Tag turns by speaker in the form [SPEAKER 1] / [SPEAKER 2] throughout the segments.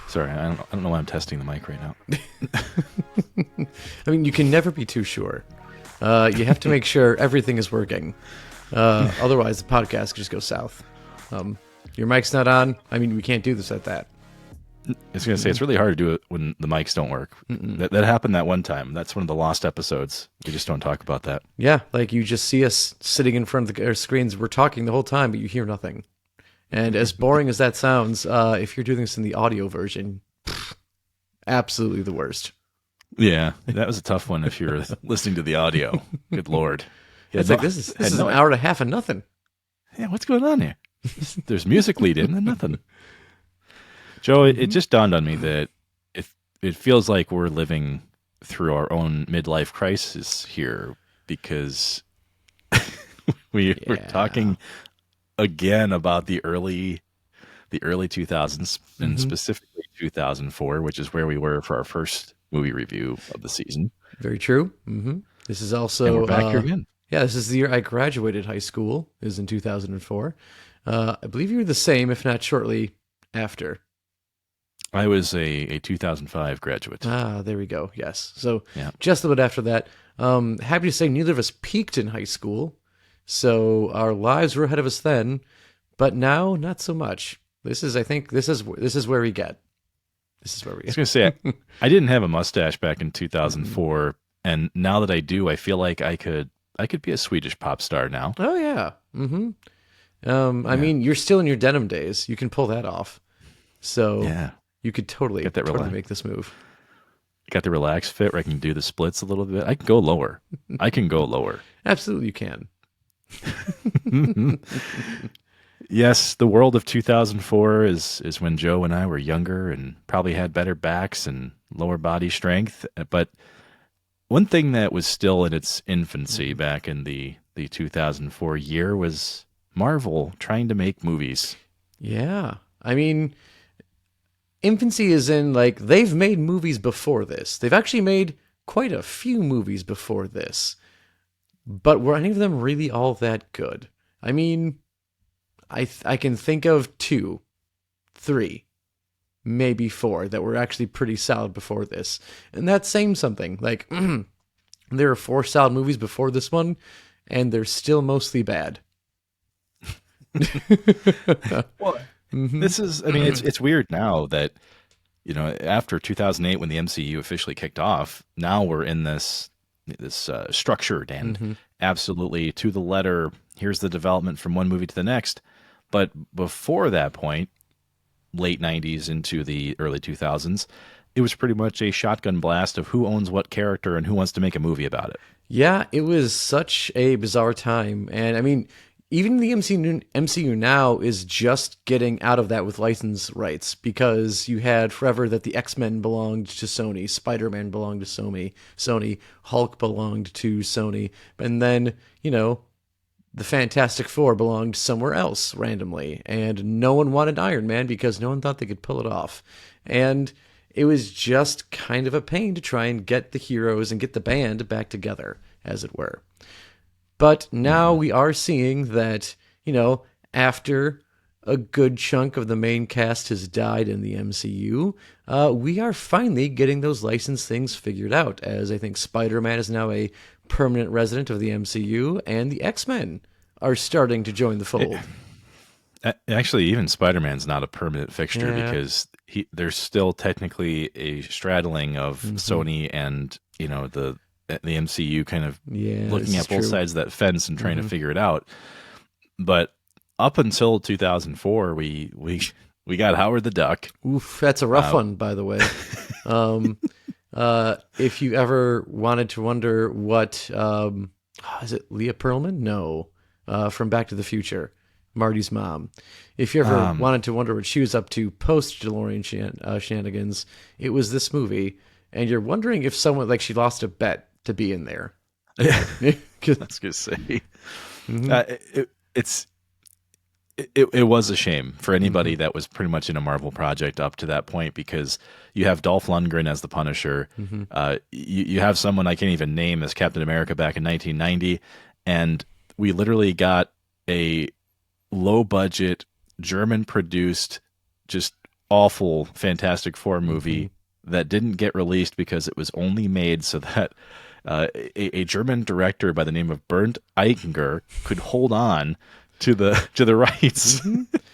[SPEAKER 1] Sorry, I don't know why I'm testing the mic right now.
[SPEAKER 2] I mean, you can never be too sure. You have to make sure everything is working. Otherwise, the podcast could just go south. Your mic's not on. I mean, we can't do this at that.
[SPEAKER 1] I was going to say, it's really hard to do it when the mics don't work. That happened that one time. That's one of the lost episodes. We just don't talk about that.
[SPEAKER 2] Yeah, like you just see us sitting in front of our screens. We're talking the whole time, but you hear nothing. And as boring as that sounds, if you're doing this in the audio version, absolutely the worst.
[SPEAKER 1] Yeah, that was a tough one if you're listening to the audio. Good Lord. Yeah,
[SPEAKER 2] It's like, this is an hour and a half of nothing.
[SPEAKER 1] Yeah, what's going on here? There's music lead in and nothing. Joe, it just dawned on me that it feels like we're living through our own midlife crisis here because we're talking again about the early 2000s and specifically 2004, which is where we were for our first movie review of the season.
[SPEAKER 2] Very true. This is also...
[SPEAKER 1] And we're back here again.
[SPEAKER 2] Yeah, this is the year I graduated high school, is in 2004. I believe you were the same, if not shortly after.
[SPEAKER 1] I was a 2005 graduate.
[SPEAKER 2] Ah, there we go. Yes. So
[SPEAKER 1] Yeah.
[SPEAKER 2] just a bit after that. Happy to say neither of us peaked in high school. So our lives were ahead of us then, but now not so much. I think this is where we get. This is where we
[SPEAKER 1] I was
[SPEAKER 2] get.
[SPEAKER 1] going to say, I didn't have a mustache back in 2004, and now that I do, I feel like I could be a Swedish pop star now.
[SPEAKER 2] Oh yeah. I mean, you're still in your denim days. You can pull that off. So
[SPEAKER 1] Yeah.
[SPEAKER 2] you could totally make this move.
[SPEAKER 1] Got the relaxed fit where I can do the splits a little bit. I can go lower.
[SPEAKER 2] Absolutely, you can.
[SPEAKER 1] Yes, the world of 2004 is when Joe and I were younger and probably had better backs and lower body strength. But one thing that was still in its infancy back in the 2004 year was Marvel trying to make movies.
[SPEAKER 2] Yeah. I mean, infancy is in, like, they've made movies before this. They've actually made quite a few movies before this. But were any of them really all that good? I mean, I can think of 2, 3, maybe 4 that were actually pretty solid before this. And that's saying something. Like, there are 4 solid movies before this one, and they're still mostly bad.
[SPEAKER 1] Well, this is, I mean, it's weird now that, you know, after 2008 when the MCU officially kicked off, now we're in this structured and absolutely to the letter, here's the development from one movie to the next. But before that point, late 90s into the early 2000s, it was pretty much a shotgun blast of who owns what character and who wants to make a movie about it.
[SPEAKER 2] Yeah, it was such a bizarre time. And I mean, even the MCU now is just getting out of that with license rights, because you had forever that the X-Men belonged to Sony, Spider-Man belonged to Sony, Hulk belonged to Sony, and then, you know, the Fantastic Four belonged somewhere else randomly, and no one wanted Iron Man because no one thought they could pull it off. And it was just kind of a pain to try and get the heroes and get the band back together, as it were. But now we are seeing that, you know, after a good chunk of the main cast has died in the MCU, we are finally getting those licensed things figured out, as I think Spider-Man is now a permanent resident of the MCU, and the X-Men are starting to join the fold.
[SPEAKER 1] Actually, even Spider-Man's not a permanent fixture because there's still technically a straddling of Sony and, you know, the MCU kind of looking at both sides of that fence and trying to figure it out. But up until 2004, we got Howard the Duck.
[SPEAKER 2] Oof, that's a rough one, by the way. If you ever wanted to wonder what, is it Leah Pearlman? No, from Back to the Future, Marty's mom. If you ever wanted to wonder what she was up to post DeLorean shenanigans, it was this movie. And you're wondering if someone, like, she lost a bet to be in there.
[SPEAKER 1] Yeah, I was gonna say, it was a shame for anybody that was pretty much in a Marvel project up to that point, because you have Dolph Lundgren as the Punisher, you have someone I can't even name as Captain America back in 1990, and we literally got a low budget German produced just awful Fantastic Four movie that didn't get released because it was only made so that a German director by the name of Bernd Eichinger could hold on to the rights.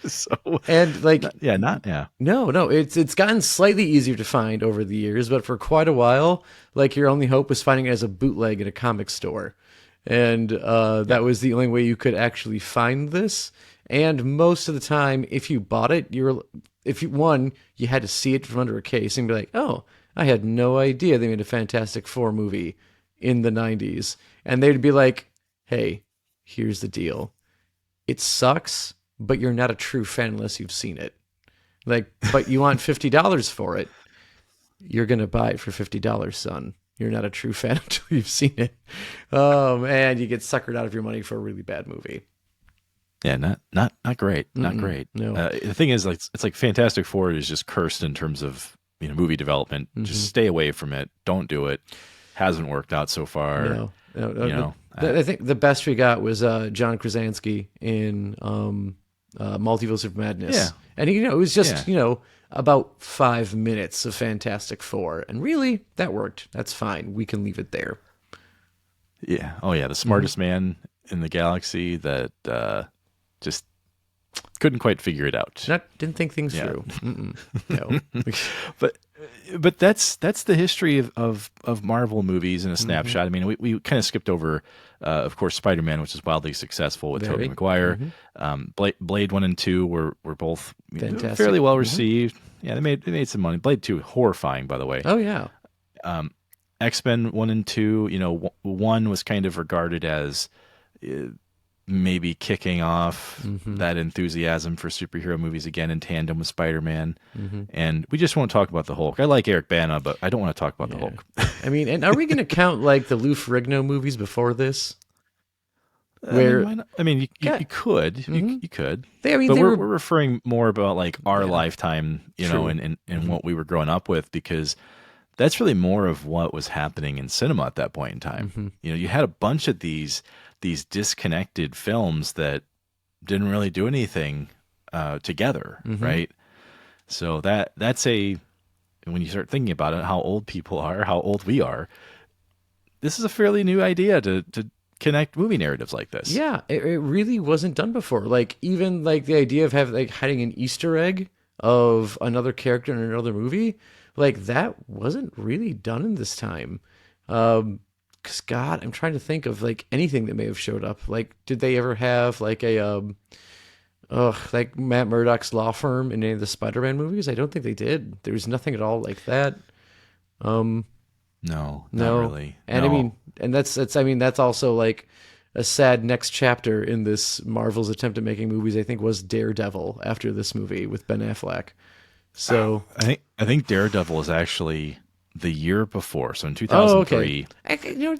[SPEAKER 1] So
[SPEAKER 2] And like, no, it's gotten slightly easier to find over the years, but for quite a while, like your only hope was finding it as a bootleg in a comic store, and that was the only way you could actually find this. And most of the time, if you bought it, you had to see it from under a case and be like, oh, I had no idea they made a Fantastic Four movie in the '90s, and they'd be like, hey, here's the deal. It sucks, but you're not a true fan unless you've seen it. Like, but you want $50 for it. You're going to buy it for $50, son. You're not a true fan until you've seen it. And you get suckered out of your money for a really bad movie.
[SPEAKER 1] Yeah, not great. Not great.
[SPEAKER 2] No.
[SPEAKER 1] The thing is, like, it's like Fantastic Four is just cursed in terms of, movie development. Just stay away from it. Don't do it. Hasn't worked out so far.
[SPEAKER 2] No. I think the best we got was John Krasinski in Multiverse of Madness.
[SPEAKER 1] Yeah.
[SPEAKER 2] And it was just, about 5 minutes of Fantastic Four. And really, that worked. That's fine. We can leave it there.
[SPEAKER 1] Yeah. Oh, yeah. The smartest man in the galaxy that just couldn't quite figure it out.
[SPEAKER 2] Didn't think things through. No.
[SPEAKER 1] But that's the history of Marvel movies in a snapshot. I mean, we kind of skipped over, of course, Spider-Man, which is wildly successful with Tobey Maguire. Blade 1 and 2 were both fairly well received. Yeah, they made some money. Blade 2, horrifying, by the way.
[SPEAKER 2] Oh yeah.
[SPEAKER 1] X-Men 1 and 2, 1 was kind of regarded as maybe kicking off that enthusiasm for superhero movies again in tandem with Spider-Man. And we just won't talk about the Hulk. I like Eric Bana, but I don't want to talk about the Hulk.
[SPEAKER 2] I mean, and are we going to count like the Lou Ferrigno movies before this?
[SPEAKER 1] You could. You could.
[SPEAKER 2] But
[SPEAKER 1] we're referring more about like our lifetime, and what we were growing up with, because that's really more of what was happening in cinema at that point in time. You had a bunch of these disconnected films that didn't really do anything together, right? So that's when you start thinking about it, how old people are, how old we are, this is a fairly new idea to connect movie narratives like this.
[SPEAKER 2] Yeah, it really wasn't done before. Like, even like the idea of hiding an Easter egg of another character in another movie, like that wasn't really done in this time. Cause God, I'm trying to think of like anything that may have showed up. Like, did they ever have like a like Matt Murdock's law firm in any of the Spider-Man movies? I don't think they did. There was nothing at all like that.
[SPEAKER 1] No, not really.
[SPEAKER 2] And
[SPEAKER 1] no.
[SPEAKER 2] that's also like a sad next chapter in this Marvel's attempt at making movies. I think was Daredevil after this movie with Ben Affleck. So
[SPEAKER 1] I think Daredevil is actually the year before, so in 2003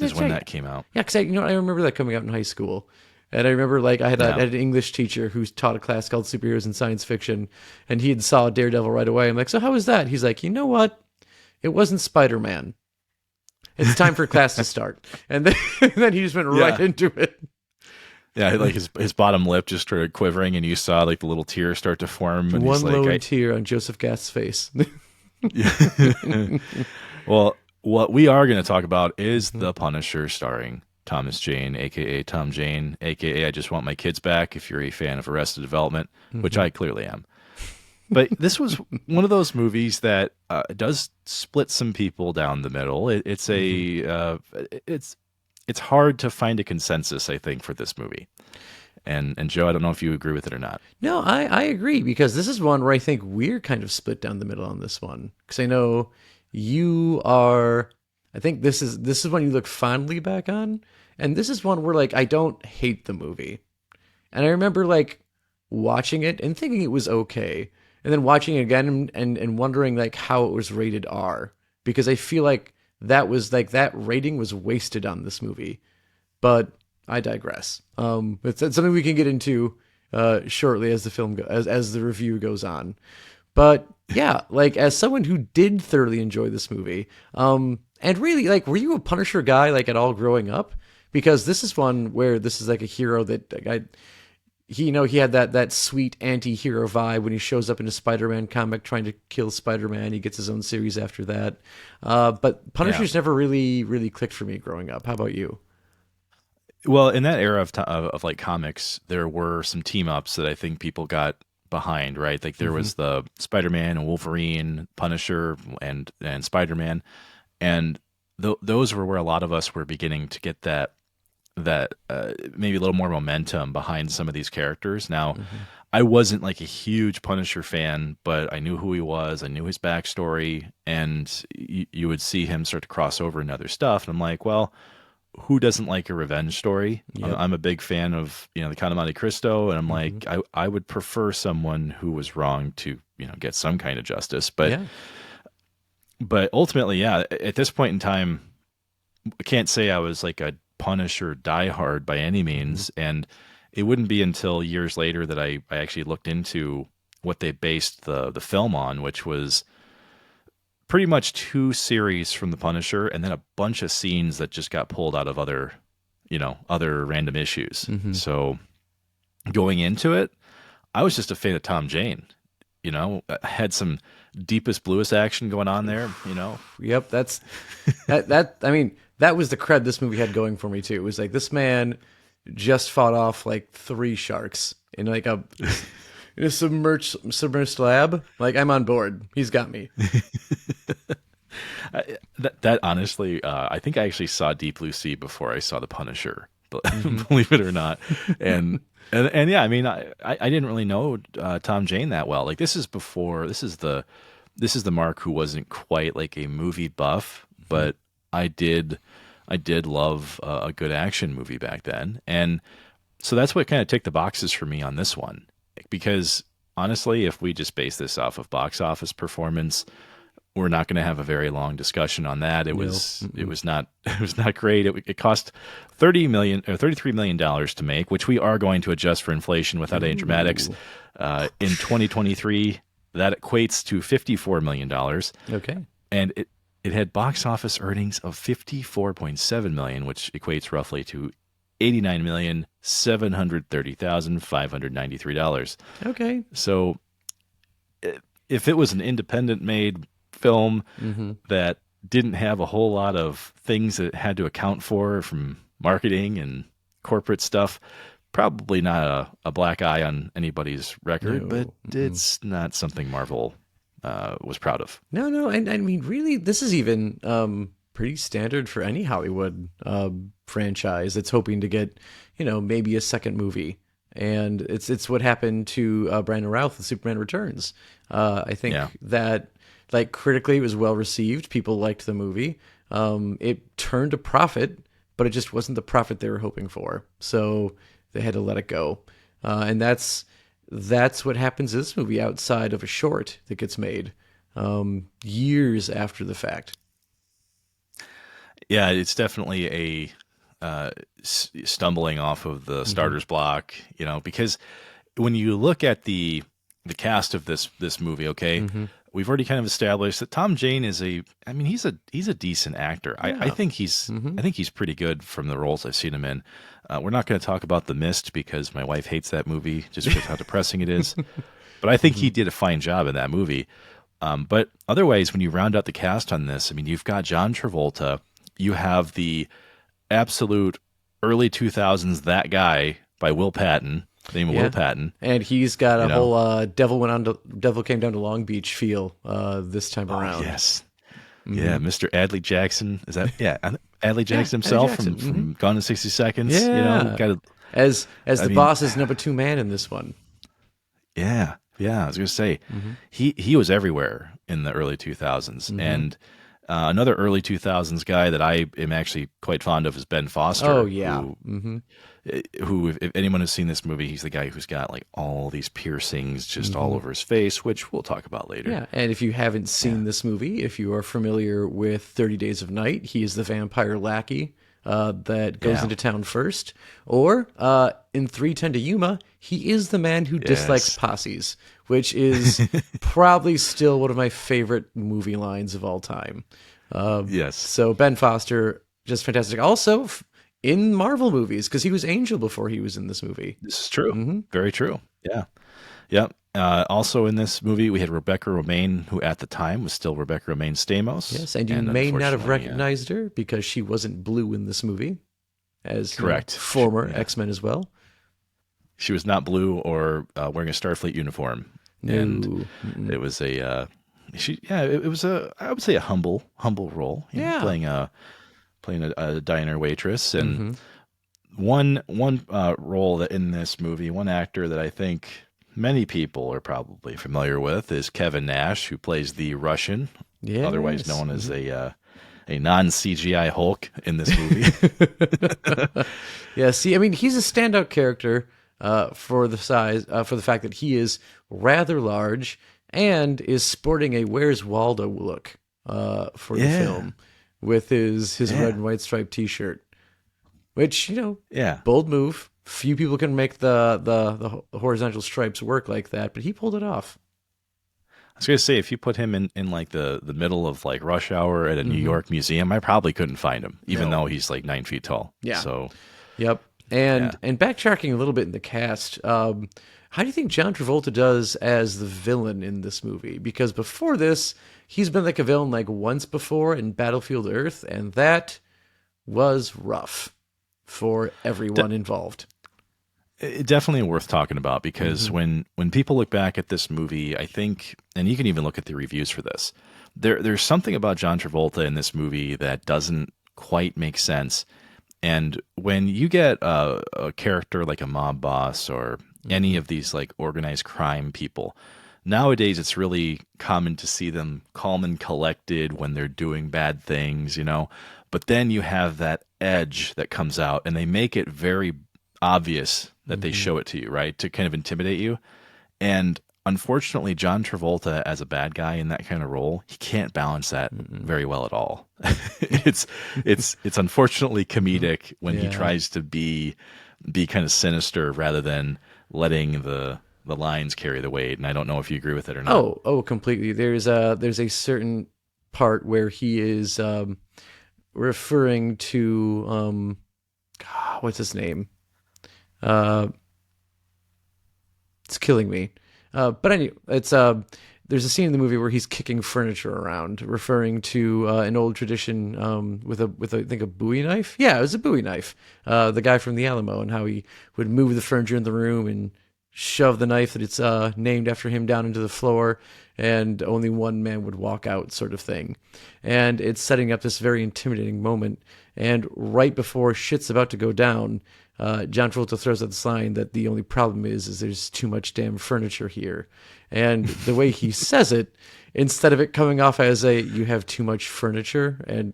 [SPEAKER 1] is when that came out.
[SPEAKER 2] Yeah, because I remember that coming out in high school, and I remember like I had an English teacher who taught a class called Superheroes in Science Fiction, and he had saw Daredevil right away. I'm like, so how was that? He's like, you know what? It wasn't Spider-Man. It's time for class to start, and then he just went right into it.
[SPEAKER 1] Yeah, like his bottom lip just started quivering, and you saw like the little tear start to form. And
[SPEAKER 2] one lone tear on Joseph Gast's face.
[SPEAKER 1] Well, what we are going to talk about is The Punisher, starring Thomas Jane, aka Tom Jane, aka I Just Want My Kids Back, if you're a fan of Arrested Development, which I clearly am. But this was one of those movies that does split some people down the middle. It's hard to find a consensus, I think, for this movie. And Joe, I don't know if you agree with it or not.
[SPEAKER 2] No, I agree, because this is one where I think we're kind of split down the middle on this one. Because I know you are. I think this is one you look fondly back on, and this is one where like I don't hate the movie, and I remember like watching it and thinking it was okay, and then watching it again and wondering like how it was rated R, because I feel like that rating was wasted on this movie. But I digress. It's something we can get into shortly as the film as the review goes on. But yeah, like as someone who did thoroughly enjoy this movie, and really like, were you a Punisher guy like at all growing up? Because this is one where this is like a hero that he had that sweet anti-hero vibe when he shows up in a Spider-Man comic trying to kill Spider-Man. He gets his own series after that. But
[SPEAKER 1] Yeah.
[SPEAKER 2] Punisher's never really clicked for me growing up. How about you?
[SPEAKER 1] Well, in that era of like comics, there were some team ups that I think people got behind, right? Like there
[SPEAKER 2] Hmm.
[SPEAKER 1] was the Spider-Man and Wolverine, Punisher, and Spider-Man, and those were where a lot of us were beginning to get that maybe a little more momentum behind some of these characters. Now,
[SPEAKER 2] Hmm.
[SPEAKER 1] I wasn't like a huge Punisher fan, but I knew who he was. I knew his backstory, and you would see him start to cross over in other stuff. And I'm like, well, who doesn't like a revenge story?
[SPEAKER 2] Yep.
[SPEAKER 1] I'm a big fan of the Count of Monte Cristo, and I'm
[SPEAKER 2] Hmm.
[SPEAKER 1] like, I would prefer someone who was wrong to get some kind of justice. But
[SPEAKER 2] Yeah.
[SPEAKER 1] ultimately, yeah, at this point in time, I can't say I was like a Punisher diehard by any
[SPEAKER 2] Hmm.
[SPEAKER 1] means, and it wouldn't be until years later that I actually looked into what they based the film on, which was pretty much two series from the Punisher, and then a bunch of scenes that just got pulled out of other random issues.
[SPEAKER 2] Hmm.
[SPEAKER 1] So going into it, I was just a fan of Tom Jane. I had some deepest bluest action going on there.
[SPEAKER 2] Yep. I mean, that was the cred this movie had going for me too. It was like this man just fought off like three sharks in like in a submerged lab. Like I'm on board. He's got me.
[SPEAKER 1] That honestly, I think I actually saw Deep Blue Sea before I saw The Punisher, but
[SPEAKER 2] Hmm.
[SPEAKER 1] believe it or not. And yeah, I mean, I didn't really know Tom Jane that well. Like this is the Mark who wasn't quite like a movie buff, but I did I did love a good action movie back then, and so that's what kind of ticked the boxes for me on this one. Because honestly, if we just base this off of box office performance, we're not going to have a very long discussion on that. It
[SPEAKER 2] No.
[SPEAKER 1] was it
[SPEAKER 2] Mm-mm.
[SPEAKER 1] was not it was not great. It cost 30 million or 33 million dollars to make, which we are going to adjust for inflation without any dramatics.
[SPEAKER 2] Ooh.
[SPEAKER 1] In 2023, that equates to 54 million dollars,
[SPEAKER 2] Okay.
[SPEAKER 1] and it had box office earnings of 54.7 million, which equates roughly to 89,730,593 dollars.
[SPEAKER 2] Okay.
[SPEAKER 1] So if it was an independent made film
[SPEAKER 2] Mm-hmm.
[SPEAKER 1] that didn't have a whole lot of things that it had to account for from marketing and corporate stuff, probably not a black eye on anybody's record, but
[SPEAKER 2] No. Mm-mm.
[SPEAKER 1] it's not something Marvel was proud of.
[SPEAKER 2] No, no, and I mean, really, this is even pretty standard for any Hollywood franchise that's hoping to get, maybe a second movie. And it's what happened to Brandon Routh with Superman Returns. I think
[SPEAKER 1] Yeah.
[SPEAKER 2] that, like, critically, it was well received. People liked the movie. It turned a profit, but it just wasn't the profit they were hoping for. So they had to let it go. And that's what happens to this movie outside of a short that gets made years after the fact.
[SPEAKER 1] Yeah, it's definitely a stumbling off of the
[SPEAKER 2] Hmm.
[SPEAKER 1] starter's block, because when you look at the cast of this movie, okay,
[SPEAKER 2] Hmm.
[SPEAKER 1] we've already kind of established that Tom Jane I mean, he's a decent actor. I
[SPEAKER 2] Yeah.
[SPEAKER 1] think he's
[SPEAKER 2] Hmm.
[SPEAKER 1] I think he's pretty good from the roles I've seen him in. We're not going to talk about The Mist because my wife hates that movie just because how depressing it is. But I think he
[SPEAKER 2] Hmm.
[SPEAKER 1] did a fine job in that movie. But otherwise, when you round out the cast on this, I mean, you've got John Travolta, you have the absolute early 2000s That Guy by Will Patton, the name of Will
[SPEAKER 2] Yeah.
[SPEAKER 1] Patton,
[SPEAKER 2] And he's got a
[SPEAKER 1] you know.
[SPEAKER 2] whole Devil Came Down to Long Beach feel this time
[SPEAKER 1] Oh,
[SPEAKER 2] around.
[SPEAKER 1] yes.
[SPEAKER 2] Hmm.
[SPEAKER 1] Yeah, Mr. Adley Jackson. Is that yeah, Adley
[SPEAKER 2] Yeah,
[SPEAKER 1] Jackson
[SPEAKER 2] Eddie
[SPEAKER 1] himself
[SPEAKER 2] Jackson.
[SPEAKER 1] from Gone in 60 Seconds,
[SPEAKER 2] Yeah.
[SPEAKER 1] got
[SPEAKER 2] As
[SPEAKER 1] I
[SPEAKER 2] the
[SPEAKER 1] mean,
[SPEAKER 2] boss is number two man in this one.
[SPEAKER 1] yeah. Yeah, I was going to say
[SPEAKER 2] Hmm.
[SPEAKER 1] he was everywhere in the early 2000s.
[SPEAKER 2] Hmm.
[SPEAKER 1] And another early 2000s guy that I am actually quite fond of is Ben Foster,
[SPEAKER 2] Oh yeah. Hmm.
[SPEAKER 1] who if anyone has seen this movie, he's the guy who's got like all these piercings just all
[SPEAKER 2] Hmm.
[SPEAKER 1] over his face, which we'll talk about later.
[SPEAKER 2] Yeah, and if you haven't seen this movie, if you are familiar with 30 Days of Night, he is the vampire lackey that goes
[SPEAKER 1] Yeah.
[SPEAKER 2] into town first. Or in 310 to Yuma, he is the man who dislikes
[SPEAKER 1] Yes.
[SPEAKER 2] posses, which is probably still one of my favorite movie lines of all time.
[SPEAKER 1] Yes.
[SPEAKER 2] So Ben Foster, just fantastic. Also, in Marvel movies because he was Angel before he was in this movie.
[SPEAKER 1] This is true. Very true. Yeah. Yep. Also in this movie, we had Rebecca Romaine, who at the time was still Rebecca Romaine Stamos.
[SPEAKER 2] Yes, and you may not have
[SPEAKER 1] unfortunately,
[SPEAKER 2] recognized her because she wasn't blue in this movie, as
[SPEAKER 1] Correct.
[SPEAKER 2] former X-Men as well.
[SPEAKER 1] she was not blue or wearing a Starfleet uniform.
[SPEAKER 2] No.
[SPEAKER 1] And it was a it was a, I would say, a humble role. You know, playing a diner waitress. And one role that in this movie, one actor that I think many people are probably familiar with is Kevin Nash, who plays the Russian, otherwise known as a non-CGI Hulk in this movie.
[SPEAKER 2] Yeah, see, I mean, he's a standout character for the size, for the fact that he is rather large and is sporting a Where's Waldo look for the film with his red and white striped T-shirt, which, bold move. Few people can make the horizontal stripes work like that, but he pulled it off.
[SPEAKER 1] I was going to say, if you put him in like the middle of like rush hour at a New York museum, I probably couldn't find him, even though he's like 9 feet tall.
[SPEAKER 2] Yeah.
[SPEAKER 1] So,
[SPEAKER 2] yep. And backtracking a little bit in the cast, how do you think John Travolta does as the villain in this movie? Because before this, he's been like a villain like once before in Battlefield Earth, and that was rough for everyone involved.
[SPEAKER 1] Definitely worth talking about, because when people look back at this movie, I think, and you can even look at the reviews for this, there's something about John Travolta in this movie that doesn't quite make sense. And when you get a character like a mob boss or any of these like organized crime people, nowadays it's really common to see them calm and collected when they're doing bad things, but then you have that edge that comes out, and they make it very obvious that they show it to you, right? To kind of intimidate you. And unfortunately, John Travolta as a bad guy in that kind of role, he can't balance that very well at all. It's unfortunately comedic when he tries to be kind of sinister rather than letting the lines carry the weight. And I don't know if you agree with it or not.
[SPEAKER 2] Oh, completely. There's a certain part where he is referring to what's his name? It's killing me. But anyway, it's there's a scene in the movie where he's kicking furniture around, referring to an old tradition with I think a Bowie knife. Yeah, it was a Bowie knife. The guy from the Alamo, and how he would move the furniture in the room and shove the knife that it's named after him down into the floor, and only one man would walk out, sort of thing. And it's setting up this very intimidating moment. And right before shit's about to go down, John Travolta throws out the sign that the only problem is there's too much damn furniture here. And the way he says it, instead of it coming off as you have too much furniture, and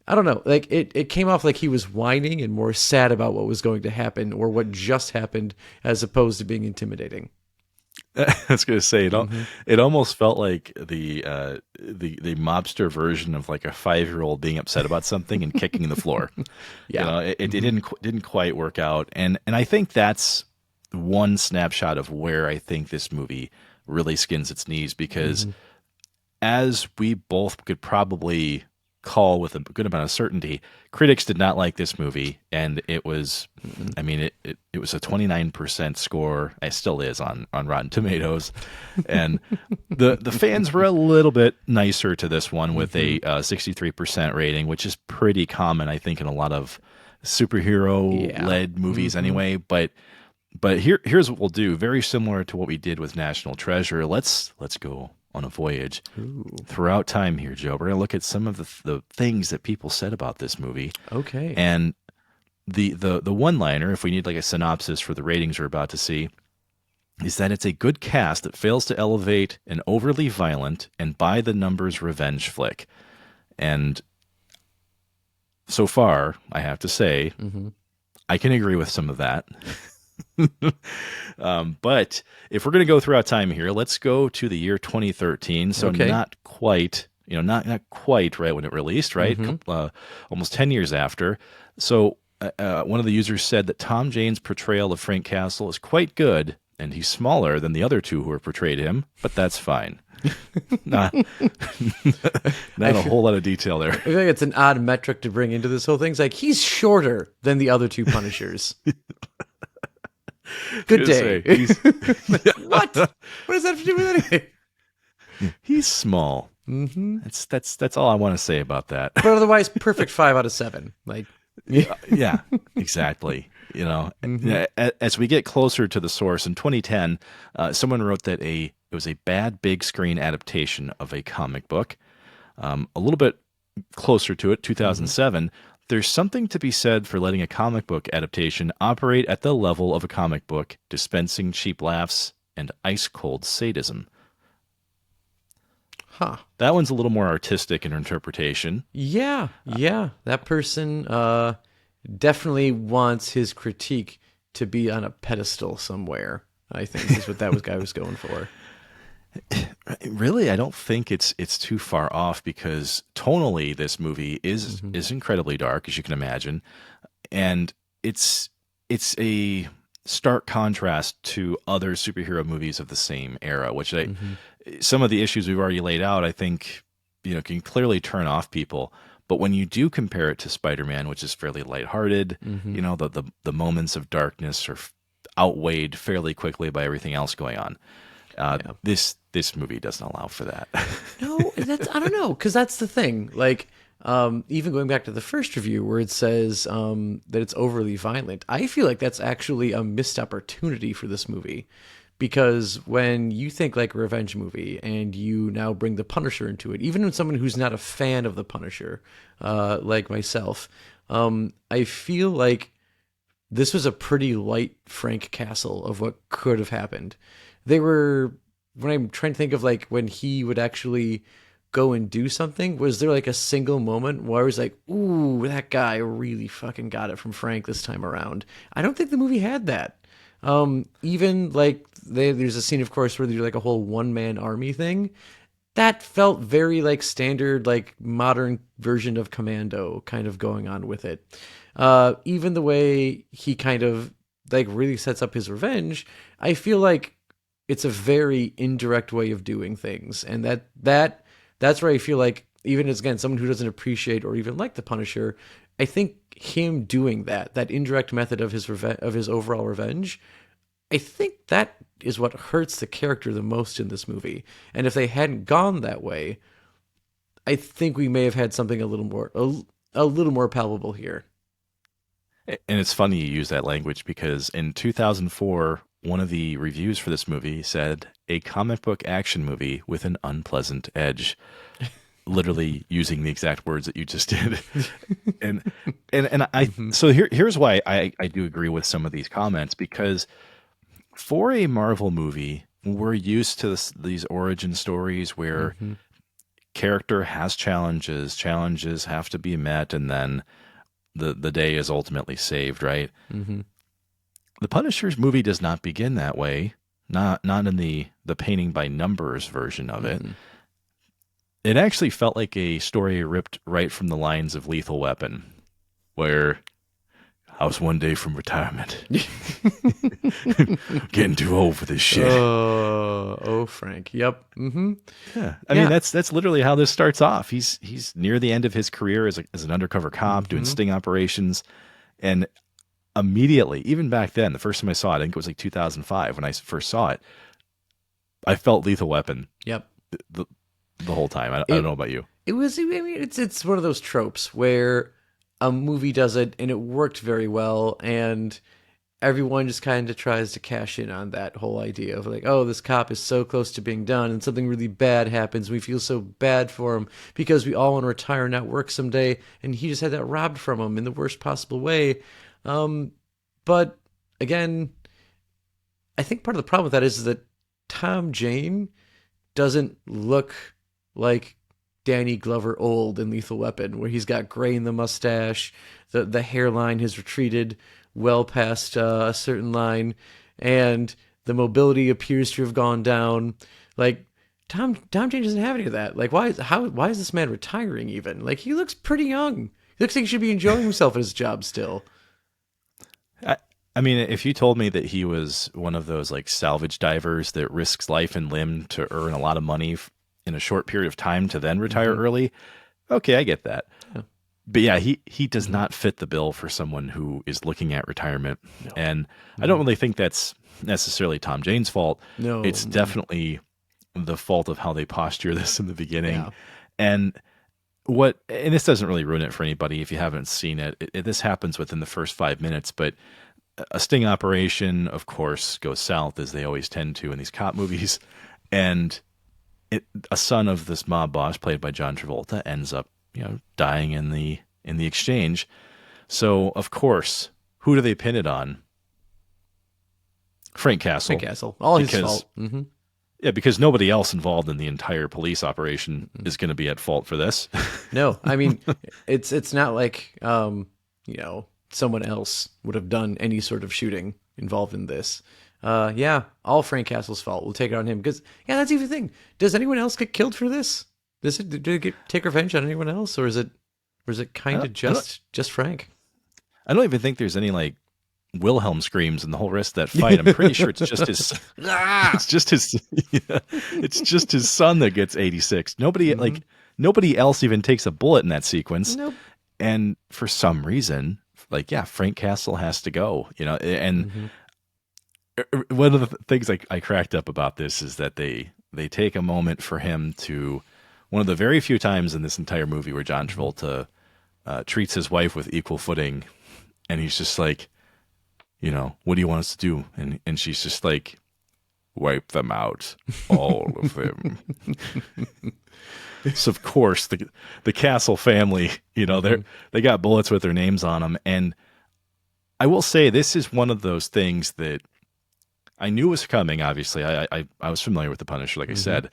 [SPEAKER 2] I don't know, like it came off like he was whining and more sad about what was going to happen or what just happened, as opposed to being intimidating.
[SPEAKER 1] I was going to say, it almost felt like the mobster version of like a 5-year-old being upset about something and kicking the floor. It didn't quite work out, and I think that's one snapshot of where I think this movie really skins its knees, because as we both could probably call with a good amount of certainty, critics did not like this movie, and it was, I mean, it was a 29% score. It still is on Rotten Tomatoes, and the fans were a little bit nicer to this one with a 63% rating, which is pretty common, I think, in a lot of superhero-led movies anyway. But here's what we'll do, very similar to what we did with National Treasure. Let's go on a voyage throughout time here, Joe. We're going to look at some of the things that people said about this movie.
[SPEAKER 2] Okay.
[SPEAKER 1] And the one-liner, if we need like a synopsis for the ratings we're about to see, is that it's a good cast that fails to elevate an overly violent and by-the-numbers revenge flick. And so far, I have to say, I can agree with some of that. But if we're going to go throughout time here, let's go to the year 2013. So not quite, not quite right when it released, right? Almost 10 years after. So one of the users said that Tom Jane's portrayal of Frank Castle is quite good, and he's smaller than the other two who have portrayed him, but that's fine. Not a whole lot of detail there.
[SPEAKER 2] I feel like it's an odd metric to bring into this whole thing. It's like he's shorter than the other two Punishers. Good day. What? What does that have to do with anything?
[SPEAKER 1] He's small.
[SPEAKER 2] Mm-hmm.
[SPEAKER 1] That's all I want to say about that.
[SPEAKER 2] But otherwise, perfect 5 out of 7. Like,
[SPEAKER 1] Yeah, exactly. You know, as we get closer to the source, in 2010, someone wrote that it was a bad big screen adaptation of a comic book. A little bit closer to it, 2007, there's something to be said for letting a comic book adaptation operate at the level of a comic book, dispensing cheap laughs and ice-cold sadism.
[SPEAKER 2] Huh.
[SPEAKER 1] That one's a little more artistic in interpretation.
[SPEAKER 2] Yeah. That person definitely wants his critique to be on a pedestal somewhere, I think, is what that guy was going for.
[SPEAKER 1] Really, I don't think it's too far off, because tonally this movie is incredibly dark, as you can imagine, and it's a stark contrast to other superhero movies of the same era, which some of the issues we've already laid out, I think, can clearly turn off people. But when you do compare it to Spider-Man, which is fairly lighthearted, the moments of darkness are outweighed fairly quickly by everything else going on. This movie doesn't allow for that.
[SPEAKER 2] No, I don't know, because that's the thing. Like, even going back to the first review where it says that it's overly violent, I feel like that's actually a missed opportunity for this movie. Because when you think like a revenge movie and you now bring the Punisher into it, even when someone who's not a fan of the Punisher, like myself, I feel like this was a pretty light Frank Castle of what could have happened. When I'm trying to think of like when he would actually go and do something, was there like a single moment where I was like, ooh, that guy really fucking got it from Frank this time around? I don't think the movie had that. Even like there's a scene, of course, where they do like a whole one-man army thing. That felt very like standard, like modern version of Commando kind of going on with it. Even the way he kind of like really sets up his revenge, I feel like it's a very indirect way of doing things. And that's where I feel like, even as, again, someone who doesn't appreciate or even like the Punisher, I think him doing that indirect method of his overall revenge, I think that is what hurts the character the most in this movie. And if they hadn't gone that way, I think we may have had something a little more palpable here.
[SPEAKER 1] And it's funny you use that language, because in 2004, one of the reviews for this movie said, a comic book action movie with an unpleasant edge. Literally using the exact words that you just did. and so here's why I do agree with some of these comments, because for a Marvel movie, we're used to these origin stories where character has challenges have to be met, and then the day is ultimately saved, right? The Punisher's movie does not begin that way, not in the painting by numbers version of it. It actually felt like a story ripped right from the lines of Lethal Weapon, where I was one day from retirement. Getting too old for this shit.
[SPEAKER 2] Oh, Frank. Yep.
[SPEAKER 1] Yeah. I mean, that's literally how this starts off. He's near the end of his career as an undercover cop doing sting operations. And immediately, even back then, the first time I saw it, I think it was like 2005 when I first saw it, I felt Lethal Weapon.
[SPEAKER 2] Yep.
[SPEAKER 1] The whole time. I don't know about you.
[SPEAKER 2] It was, I mean, it's one of those tropes where a movie does it and it worked very well, and everyone just kind of tries to cash in on that whole idea of like, oh, this cop is so close to being done and something really bad happens. We feel so bad for him because we all want to retire and not work someday, and he just had that robbed from him in the worst possible way. But again, I think part of the problem with that is that Tom Jane doesn't look like Danny Glover old in Lethal Weapon, where he's got gray in the mustache, the hairline has retreated well past a certain line, and the mobility appears to have gone down. Like, Tom Jane doesn't have any of that. Like, why is this man retiring even? Like, he looks pretty young. He looks like he should be enjoying himself at his job still.
[SPEAKER 1] I mean, if you told me that he was one of those like salvage divers that risks life and limb to earn a lot of money in a short period of time to then retire
[SPEAKER 2] Hmm.
[SPEAKER 1] early, okay, I get that.
[SPEAKER 2] Yeah.
[SPEAKER 1] But yeah, he does
[SPEAKER 2] Hmm.
[SPEAKER 1] not fit the bill for someone who is looking at retirement.
[SPEAKER 2] No.
[SPEAKER 1] And I don't
[SPEAKER 2] Hmm.
[SPEAKER 1] really think that's necessarily Tom Jane's fault.
[SPEAKER 2] No.
[SPEAKER 1] It's
[SPEAKER 2] No.
[SPEAKER 1] definitely the fault of how they posture this in the beginning.
[SPEAKER 2] Yeah.
[SPEAKER 1] And and this doesn't really ruin it for anybody if you haven't seen it. This happens within the first 5 minutes, but a sting operation, of course, goes south as they always tend to in these cop movies. And a son of this mob boss, played by John Travolta, ends up, dying in the exchange. So, of course, who do they pin it on? Frank Castle,
[SPEAKER 2] Frank Castle. All his
[SPEAKER 1] because
[SPEAKER 2] fault. Hmm.
[SPEAKER 1] yeah, because nobody else involved in the entire police operation is going to be at fault for this.
[SPEAKER 2] No, I mean, it's not like someone else would have done any sort of shooting involved in this. Yeah, all Frank Castle's fault. We'll take it on him because yeah, that's even the thing. Does anyone else get killed for this? Did it take revenge on anyone else, or is it
[SPEAKER 1] I
[SPEAKER 2] kind
[SPEAKER 1] don't,
[SPEAKER 2] of
[SPEAKER 1] I don't,
[SPEAKER 2] just Frank?
[SPEAKER 1] I don't even think there's any like Wilhelm screams in the whole rest of that fight. I'm pretty sure it's just his. It's just his. Yeah, it's just his son that gets 86.
[SPEAKER 2] Hmm.
[SPEAKER 1] Nobody else even takes a bullet in that sequence.
[SPEAKER 2] Nope.
[SPEAKER 1] And for some reason, like yeah, Frank Castle has to go. And
[SPEAKER 2] Hmm.
[SPEAKER 1] one of the things I cracked up about this is that they take a moment for him to one of the very few times in this entire movie where John
[SPEAKER 2] Hmm.
[SPEAKER 1] Travolta treats his wife with equal footing, and he's just like, what do you want us to do? And she's just like, wipe them out, all of them. So of course the Castle family,
[SPEAKER 2] Hmm.
[SPEAKER 1] they got bullets with their names on them, and I will say this is one of those things that I knew was coming. Obviously, I was familiar with the Punisher, like I
[SPEAKER 2] Hmm.
[SPEAKER 1] said,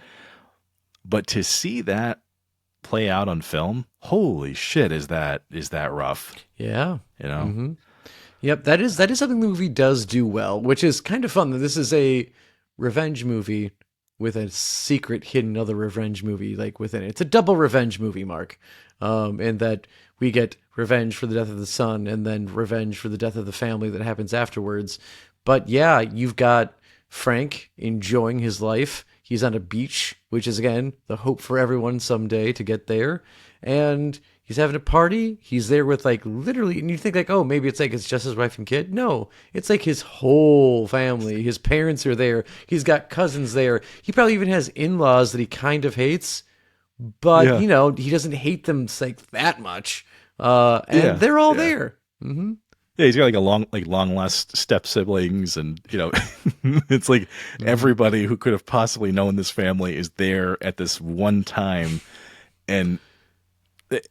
[SPEAKER 1] but to see that play out on film, holy shit, is that rough?
[SPEAKER 2] Yeah.
[SPEAKER 1] You know?
[SPEAKER 2] Hmm. Yep, that is something the movie does do well, which is kind of fun that this is a revenge movie with a secret hidden other revenge movie like within it. It's a double revenge movie, Mark. In that we get revenge for the death of the son and then revenge for the death of the family that happens afterwards. But yeah, you've got Frank enjoying his life. He's on a beach, which is again the hope for everyone someday to get there. And he's having a party. He's there with like literally, and you think like, oh, maybe it's like it's just his wife and kid. No, it's like his whole family. His parents are there. He's got cousins there. He probably even has in-laws that he kind of hates, but
[SPEAKER 1] Yeah.
[SPEAKER 2] he doesn't hate them like that much. And
[SPEAKER 1] Yeah.
[SPEAKER 2] they're all
[SPEAKER 1] Yeah.
[SPEAKER 2] there. Hmm.
[SPEAKER 1] Yeah, he's got like long lost step siblings, and it's like
[SPEAKER 2] Hmm.
[SPEAKER 1] everybody who could have possibly known this family is there at this one time. And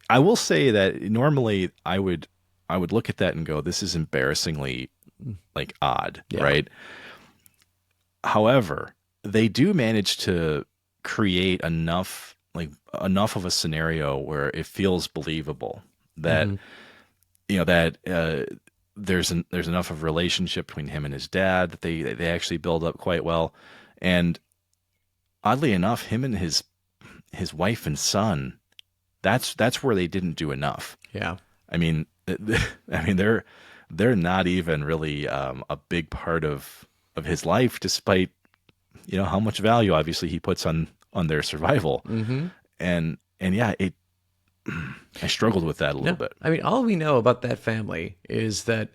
[SPEAKER 1] I will say that normally I would look at that and go, this is embarrassingly like odd,
[SPEAKER 2] Yeah.
[SPEAKER 1] right? However, they do manage to create enough of a scenario where it feels believable that
[SPEAKER 2] Hmm.
[SPEAKER 1] that there's enough of a relationship between him and his dad that they actually build up quite well. And oddly enough, him and his wife and son, that's where they didn't do enough.
[SPEAKER 2] Yeah.
[SPEAKER 1] I mean, they're not even really a big part of his life, despite how much value obviously he puts on their survival.
[SPEAKER 2] Hmm.
[SPEAKER 1] And yeah, I struggled with that a little
[SPEAKER 2] No,
[SPEAKER 1] bit.
[SPEAKER 2] I mean, all we know about that family is that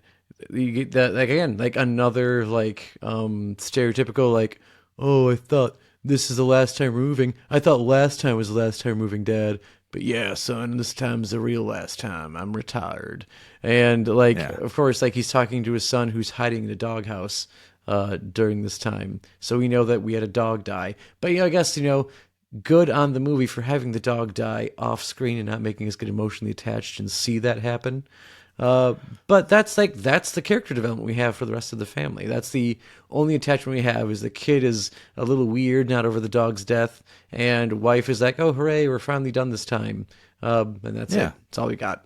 [SPEAKER 2] you get that, like, again, like another like stereotypical like, oh, I thought this is the last time we're moving. I thought last time was the last time we're moving, Dad. But yeah, son, this time's the real last time. I'm retired. And like,
[SPEAKER 1] Yeah,
[SPEAKER 2] of course, like he's talking to his son who's hiding in a doghouse during this time. So we know that we had a dog die. But I guess good on the movie for having the dog die off screen and not making us get emotionally attached and see that happen. Uh, but that's the character development we have for the rest of the family. That's the only attachment we have is the kid is a little weird, not over the dog's death, and wife is like, oh hooray, we're finally done this time. And that's it.
[SPEAKER 1] yeah.
[SPEAKER 2] That's all we got.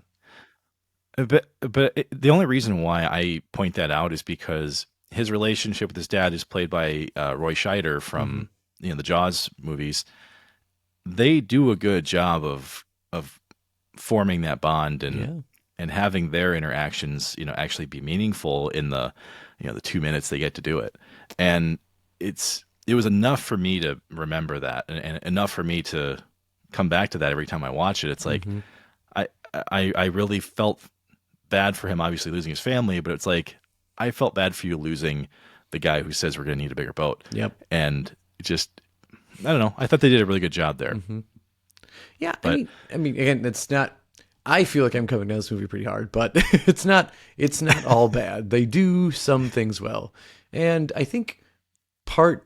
[SPEAKER 1] The only reason why I point that out is because his relationship with his dad is played by Roy Scheider
[SPEAKER 2] Hmm.
[SPEAKER 1] from the Jaws movies. They do a good job of forming that bond, and
[SPEAKER 2] Yeah.
[SPEAKER 1] and having their interactions, actually be meaningful in the 2 minutes they get to do it. And it was enough for me to remember that, and enough for me to come back to that every time I watch it. It's like,
[SPEAKER 2] Mm-hmm.
[SPEAKER 1] I really felt bad for him, obviously losing his family, but it's like, I felt bad for you losing the guy who says we're going to need a bigger boat.
[SPEAKER 2] Yep.
[SPEAKER 1] And it just, I don't know. I thought they did a really good job there.
[SPEAKER 2] Mm-hmm. Yeah,
[SPEAKER 1] But
[SPEAKER 2] I mean, again, it's not. I feel like I'm coming down this movie pretty hard, but it's not. It's not all bad. They do some things well, and I think part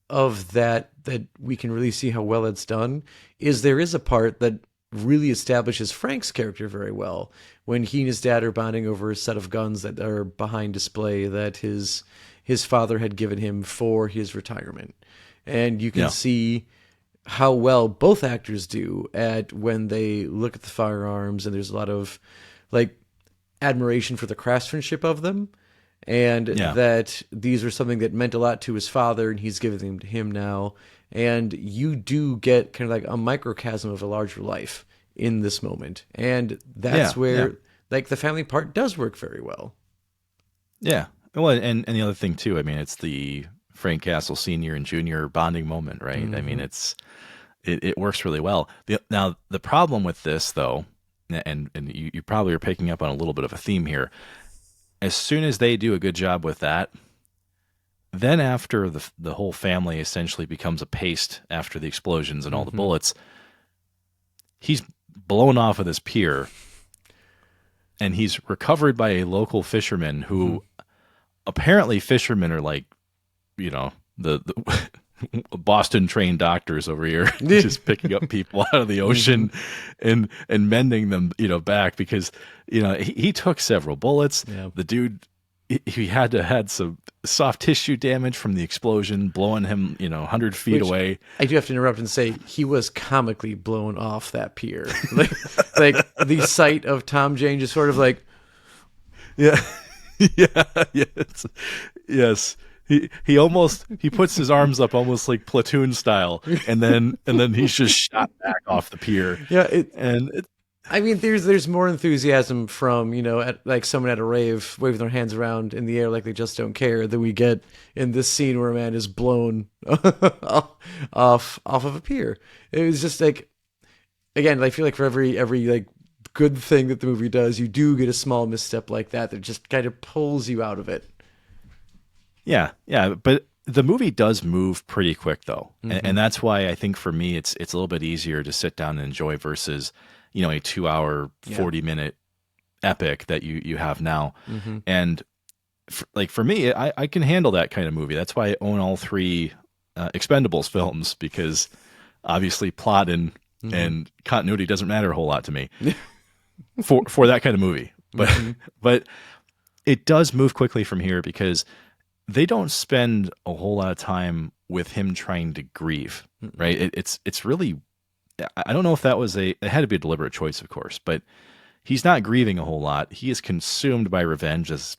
[SPEAKER 2] of that we can really see how well it's done is there is a part that really establishes Frank's character very well when he and his dad are bonding over a set of guns that are behind display that his father had given him for his retirement, and you can
[SPEAKER 1] Yeah.
[SPEAKER 2] see how well both actors do at when they look at the firearms, and there's a lot of like admiration for the craftsmanship of them, and
[SPEAKER 1] Yeah.
[SPEAKER 2] that these are something that meant a lot to his father and he's giving them to him now, and you do get kind of like a microcosm of a larger life in this moment, and that's
[SPEAKER 1] Yeah,
[SPEAKER 2] where
[SPEAKER 1] yeah.
[SPEAKER 2] like the family part does work very well.
[SPEAKER 1] Yeah. Well, and the other thing too, I mean, it's the Frank Castle senior and junior bonding moment, right? I mean, it works really well. Now, the problem with this though, and you probably are picking up on a little bit of a theme here. As soon as they do a good job with that, then after the whole family essentially becomes a paste after the explosions and all the bullets, he's blown off of this pier, and he's recovered by a local fisherman who apparently fishermen are like, the Boston trained doctors over here, just picking up people out of the ocean and mending them, back, because he took several bullets.
[SPEAKER 2] Yeah.
[SPEAKER 1] The dude, he had some soft tissue damage from the explosion, blowing him 100 feet
[SPEAKER 2] Which-
[SPEAKER 1] away.
[SPEAKER 2] I do have to interrupt and say he was comically blown off that pier. like the sight of Tom Jane just sort of like,
[SPEAKER 1] Yeah, yeah, yes, yes. He puts his arms up almost like platoon style, and then he's just shot back off the pier.
[SPEAKER 2] yeah. I mean, there's more enthusiasm from at, like someone at a rave waving their hands around in the air like they just don't care than we get in this scene where a man is blown off of a pier. It was just like, again, I feel like for every like good thing that the movie does, you do get a small misstep like that just kind of pulls you out of it.
[SPEAKER 1] Yeah, yeah, but the movie does move pretty quick though, and that's why I think for me it's a little bit easier to sit down and enjoy versus a 2 hour 40-minute epic that you have now. And for me, I can handle that kind of movie. That's why I own all three Expendables films, because obviously plot and continuity doesn't matter a whole lot to me for that kind of movie. But it does move quickly from here, because they don't spend a whole lot of time with him trying to grieve, right? It's really, I don't know if it had to be a deliberate choice, of course, but he's not grieving a whole lot. He is consumed by revenge, as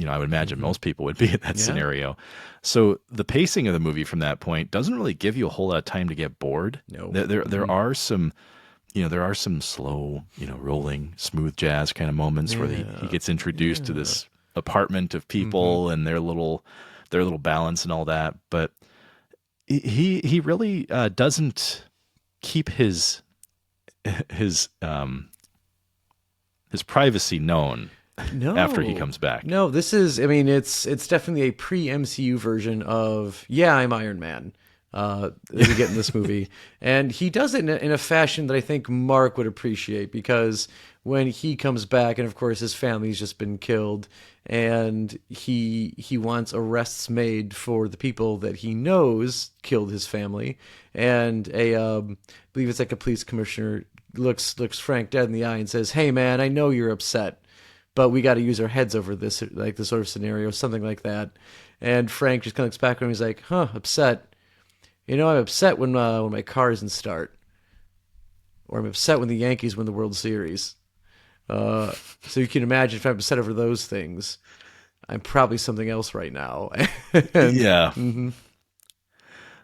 [SPEAKER 1] I would imagine most people would be in that scenario. So the pacing of the movie from that point doesn't really give you a whole lot of time to get bored.
[SPEAKER 2] No.
[SPEAKER 1] There are some, there are some slow, rolling, smooth jazz kind of moments where he gets introduced to this apartment of people and their little balance and all that. But he really doesn't keep his privacy known
[SPEAKER 2] No.
[SPEAKER 1] after he comes back.
[SPEAKER 2] No, this is, I mean, it's definitely a pre-MCU version of, yeah, I'm Iron Man, that we get in this movie. And he does it in a fashion that I think Mark would appreciate, because when he comes back, and of course his family's just been killed, and he wants arrests made for the people that he knows killed his family, and I believe it's like a police commissioner looks Frank dead in the eye and says, "Hey man, I know you're upset, but we got to use our heads over this, like this sort of scenario," something like that. And Frank just kind of looks back and he's like, "Huh, upset. I'm upset when my car doesn't start, or I'm upset when the Yankees win the World Series." So you can imagine if I'm upset over those things, I'm probably something else right now.
[SPEAKER 1] Yeah.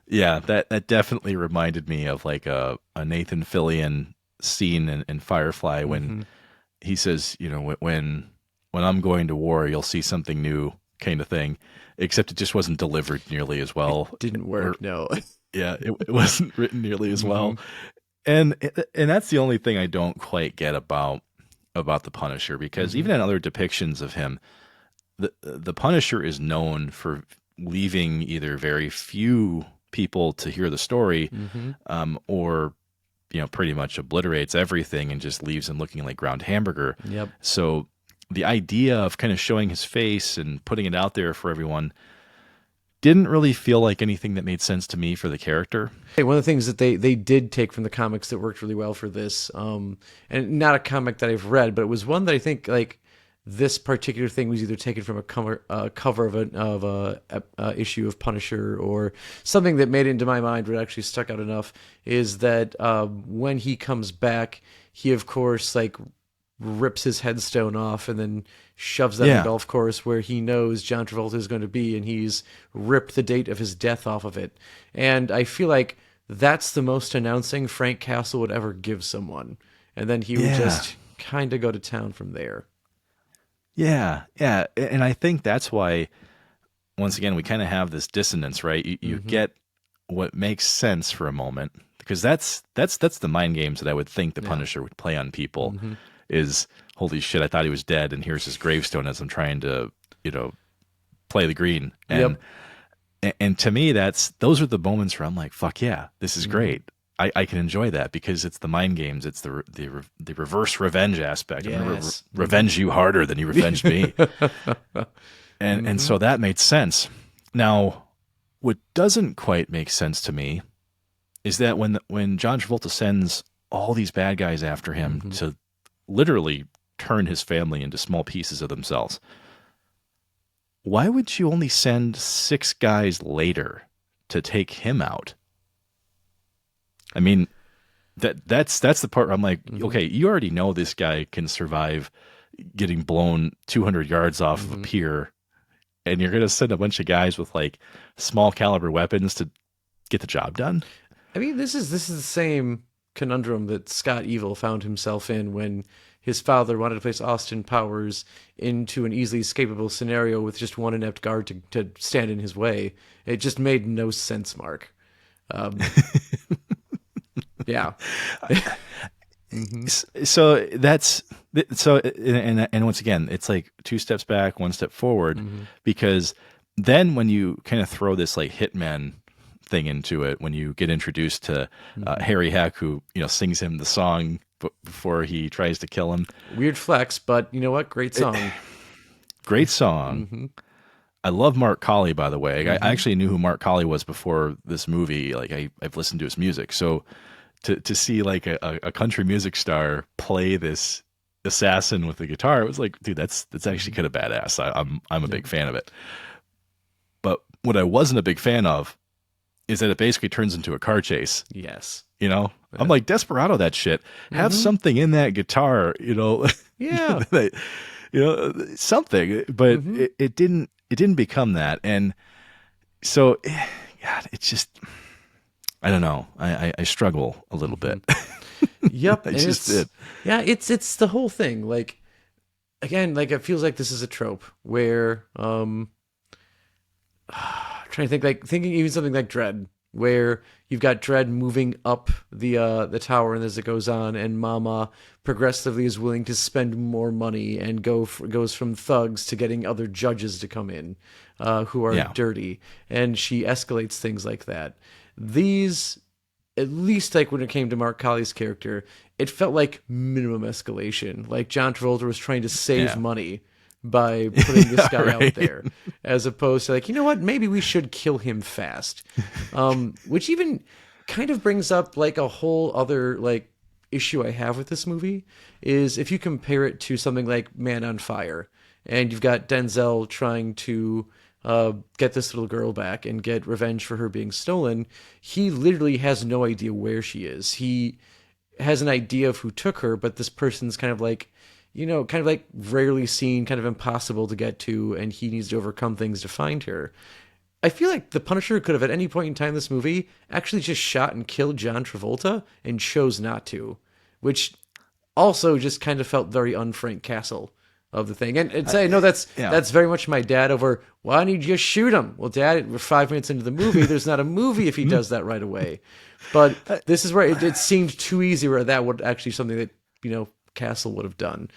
[SPEAKER 1] Yeah, that definitely reminded me of like a Nathan Fillion scene in Firefly when he says, when I'm going to war, you'll see something new, kind of thing. Except it just wasn't delivered nearly as well.
[SPEAKER 2] Didn't work. No.
[SPEAKER 1] Yeah, it wasn't written nearly as well.
[SPEAKER 2] Mm-hmm.
[SPEAKER 1] And that's the only thing I don't quite get about the Punisher, because even in other depictions of him, the Punisher is known for leaving either very few people to hear the story, or pretty much obliterates everything and just leaves him looking like ground hamburger.
[SPEAKER 2] Yep.
[SPEAKER 1] So the idea of kind of showing his face and putting it out there for everyone didn't really feel like anything that made sense to me for the character.
[SPEAKER 2] Hey, one of the things that they did take from the comics that worked really well for this, and not a comic that I've read, but it was one that I think like this particular thing was either taken from a cover of a issue of Punisher, or something that made it into my mind, but actually stuck out enough, is that when he comes back, he of course like rips his headstone off and then shoves that in the golf course where he knows John Travolta is going to be, and he's ripped the date of his death off of it. And I feel like that's the most announcing Frank Castle would ever give someone. And then he would just kind of go to town from there.
[SPEAKER 1] Yeah. And I think that's why, once again, we kind of have this dissonance, right? You get what makes sense for a moment, because that's the mind games that I would think the Punisher would play on people. Is, holy shit, I thought he was dead, and here's his gravestone as I'm trying to, play the green. And to me, those are the moments where I'm like, fuck yeah, this is great. I can enjoy that because it's the mind games. It's the reverse revenge aspect. I'm going to revenge you harder than you revenged me. And so that made sense. Now, what doesn't quite make sense to me is that when John Travolta sends all these bad guys after him to literally turn his family into small pieces of themselves, why would you only send 6 guys later to take him out? I mean, that's the part where I'm like, okay, you already know this guy can survive getting blown 200 yards off of a pier, and you're going to send a bunch of guys with like small caliber weapons to get the job done?
[SPEAKER 2] I mean, this is the same conundrum that Scott Evil found himself in when his father wanted to place Austin Powers into an easily escapable scenario with just one inept guard to stand in his way. It just made no sense, Mark. Yeah.
[SPEAKER 1] So and once again, it's like 2 steps back, 1 step forward, because then when you kind of throw this like hitman thing into it, when you get introduced to Harry Heck, who sings him the song before he tries to kill him.
[SPEAKER 2] Weird flex, but you know what? Great song.
[SPEAKER 1] Great song. I love Mark Colley, by the way. I actually knew who Mark Colley was before this movie. Like I've listened to his music, so to see like a country music star play this assassin with the guitar, it was like, dude, that's actually kind of badass. I'm a big fan of it. But what I wasn't a big fan of is that it basically turns into a car chase.
[SPEAKER 2] Yes.
[SPEAKER 1] I'm like, Desperado that shit. Have something in that guitar,
[SPEAKER 2] Yeah.
[SPEAKER 1] something. But it didn't become that. And so, God, it's just, I don't know. I struggle a little bit.
[SPEAKER 2] Yep.
[SPEAKER 1] I just did.
[SPEAKER 2] Yeah, it's the whole thing. Like, again, like it feels like this is a trope where trying to think, like thinking even something like Dredd, where you've got Dredd moving up the tower, and as it goes on, and Mama progressively is willing to spend more money and goes from thugs to getting other judges to come in who are dirty, and she escalates things like that. These, at least like when it came to Mark Colley's character, it felt like minimum escalation. Like John Travolta was trying to save money by putting this guy out there, as opposed to like, you know what, maybe we should kill him fast. Which even kind of brings up like a whole other like issue I have with this movie, is if you compare it to something like Man on Fire, and you've got Denzel trying to get this little girl back and get revenge for her being stolen. He literally has no idea where she is. He has an idea of who took her, but this person's kind of like, rarely seen, kind of impossible to get to, and he needs to overcome things to find her. I feel like the Punisher could have, at any point in time in this movie, actually just shot and killed John Travolta and chose not to, which also just kind of felt very un-Frank Castle of the thing. And say, no, that's very much my dad over, why don't you just shoot him? Well, Dad, we're 5 minutes into the movie. There's not a movie if he does that right away. But this is where it seemed too easy where that would actually something that, Castle would have done.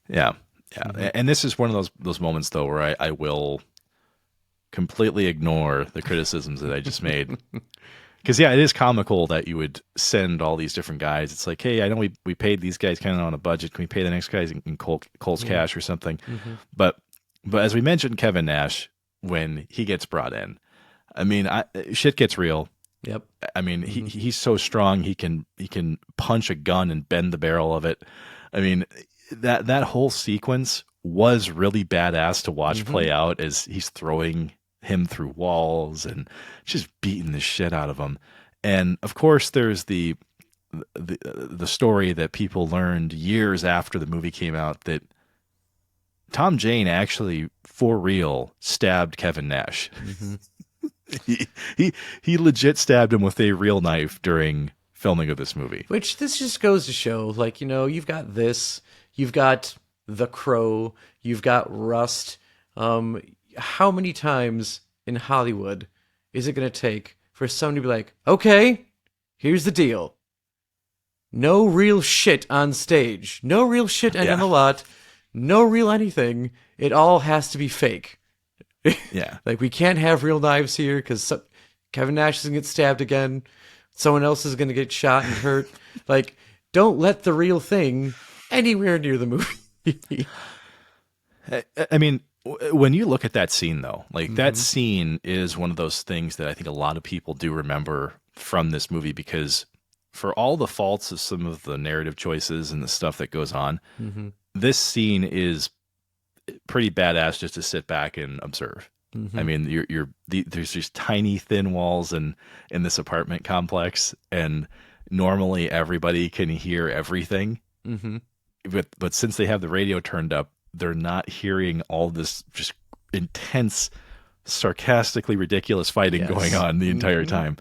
[SPEAKER 1] Yeah. Yeah. And this is one of those moments, though, where I will completely ignore the criticisms that I just made. Because, it is comical that you would send all these different guys. It's like, hey, I know we paid these guys kind of on a budget. Can we pay the next guys in Cole's cash or something? Mm-hmm. But as we mentioned, Kevin Nash, when he gets brought in, I mean, shit gets real.
[SPEAKER 2] Yep.
[SPEAKER 1] I mean, he's so strong. He can punch a gun and bend the barrel of it. I mean, that whole sequence was really badass to watch play out as he's throwing him through walls and just beating the shit out of him. And of course, there's the story that people learned years after the movie came out that Tom Jane actually, for real, stabbed Kevin Nash. He legit stabbed him with a real knife during filming of this movie.
[SPEAKER 2] Which this just goes to show, like, you've got this, you've got The Crow, you've got Rust. How many times in Hollywood is it going to take for someone to be like, okay, here's the deal. No real shit on stage. No real shit on the lot. No real anything. It all has to be fake.
[SPEAKER 1] Yeah.
[SPEAKER 2] Like, we can't have real knives here because Kevin Nash is going to get stabbed again. Someone else is going to get shot and hurt. Like, don't let the real thing anywhere near the movie.
[SPEAKER 1] I mean, when you look at that scene, though, like that scene is one of those things that I think a lot of people do remember from this movie because for all the faults of some of the narrative choices and the stuff that goes on, this scene is pretty badass just to sit back and observe. I mean, there's these tiny thin walls in this apartment complex, and normally everybody can hear everything. But since they have the radio turned up, they're not hearing all this just intense, sarcastically ridiculous fighting going on the entire time.